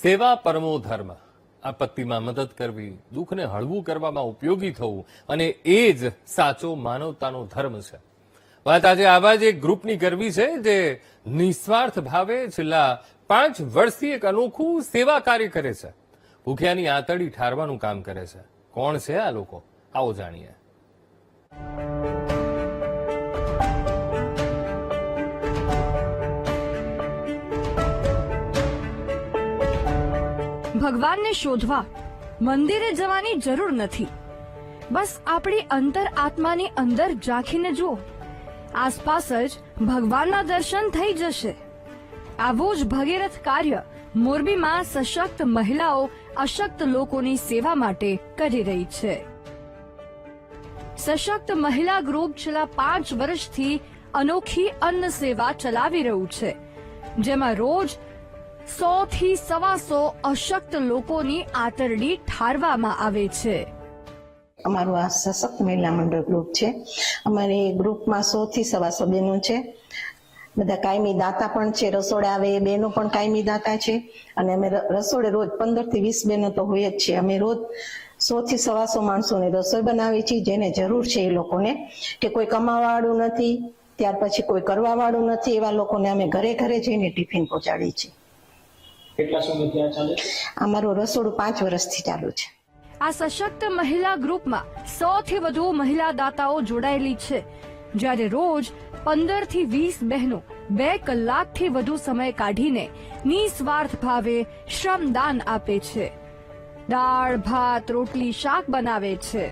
સેવા પરમો ધર્મ. આપત્તિમાં મદદ કરવી, દુઃખને હળવું કરવામાં ઉપયોગી થવું અને એ જ સાચો માનવતાનો ધર્મ છે. વાત આજે આવા જ એક ગ્રુપની કરવી છે જે નિસ્વાર્થ ભાવે છેલ્લા 5 વર્ષથી એક અનોખું સેવા કાર્ય કરે છે. ભૂખ્યાની આંતરડી ઠારવાનું કામ કરે છે. કોણ છે આ લોકો? આવો જાણીએ. ભગવાનને શોધવા મંદિરે જવાની જરૂર નથી. બસ આપણી અંતર આત્માની અંદર ઝાંખીને જુઓ, આસપાસ જ ભગવાનના દર્શન થઈ જશે. આવું જ ભગીરથ કાર્ય મોરબીમાં સશક્ત મહિલાઓ અશક્ત લોકોની સેવા માટે કરી રહી છે. સશક્ત મહિલા ગ્રુપ છેલ્લા 5 વર્ષથી અનોખી અન્ન સેવા ચલાવી રહ્યું છે, જેમાં રોજ 100 થી 125 અશક્ત લોકોની આંતરડી ઠારવામાં આવે છે. અમારું આ સશક્ત મહિલા મંડળ ગ્રુપ છે. અમારી ગ્રુપમાં 100 થી 125 બહેનો છે. બધા કાયમી દાતા પણ છે. રસોડે આવે એ બહેનો પણ કાયમી દાતા છે. અને અમે રસોડે રોજ 15 થી 20 બહેનો તો હોય જ છે. અમે રોજ 100 થી 125 માણસોને રસોઈ બનાવીએ છીએ, જેને જરૂર છે એ લોકોને, કે કોઈ કમાવાવાળું નથી, ત્યાર પછી કોઈ કરવાવાળું નથી, એવા લોકોને અમે ઘરે ઘરે જઈને ટિફિન પહોંચાડીએ છીએ. કેટલા સમયથી આ ચાલે છે? અમારું રસોડું 5 વર્ષથી ચાલુ છે. આ સશક્ત મહિલા ગ્રુપમાં 100 થી વધુ મહિલા દાતાઓ જોડાયેલી છે, જ્યારે રોજ 15 થી 20 બહેનો 2 કલાકથી વધુ સમય કાઢીને નિસ્વાર્થ ભાવે શ્રમદાન આપે છે. દાળ, ભાત, રોટલી, શાક બનાવે છે.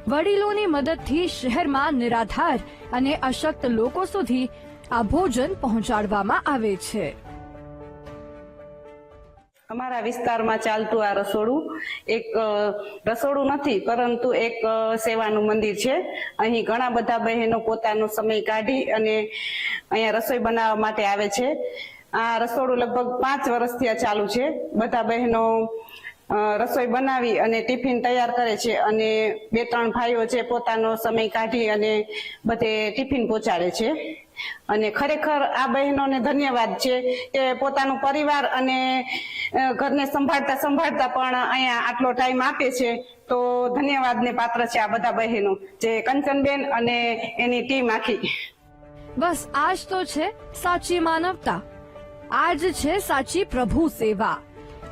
વડીલોની મદદથી શહેરમાં નિરાધાર અને અશક્ત લોકો સુધી આ ભોજન પહોંચાડવામાં આવે છે. અમારા વિસ્તારમાં ચાલતું આ રસોડું એક રસોડું નથી, પરંતુ એક સેવાનું મંદિર છે. અહીં ઘણા બધા બહેનો પોતાનો સમય કાઢી અને અહીંયા રસોઈ બનાવવા માટે આવે છે. આ રસોડું લગભગ 5 વર્ષથી આ ચાલુ છે. બધા બહેનો રસોઈ બનાવી અને ટિફિન તૈયાર કરે છે, અને 2-3 ભાઈઓ છે પોતાનો સમય કાઢી અને બધે ટિફિન પહોંચાડે છે. અને ખરેખર આ બહેનોને ધન્યવાદ છે કે પોતાનું પરિવાર અને ઘરને સંભાળતા સંભાળતા પણ અહીંયા આટલો ટાઈમ આપે છે. તો ધન્યવાદને પાત્ર છે આ બધા બહેનો, જે કંચનબેન અને એની ટીમ આખી. બસ આજ તો છે સાચી માનવતા, આજ છે સાચી પ્રભુ સેવા.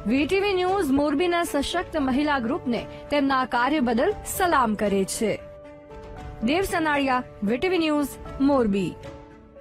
વીટીવી ન્યૂઝ મોરબીના સશક્ત મહિલા ગ્રુપને તેમના કાર્ય બદલ સલામ કરે છે. દેવ સનાળિયા, વીટીવી ન્યૂઝ, મોરબી.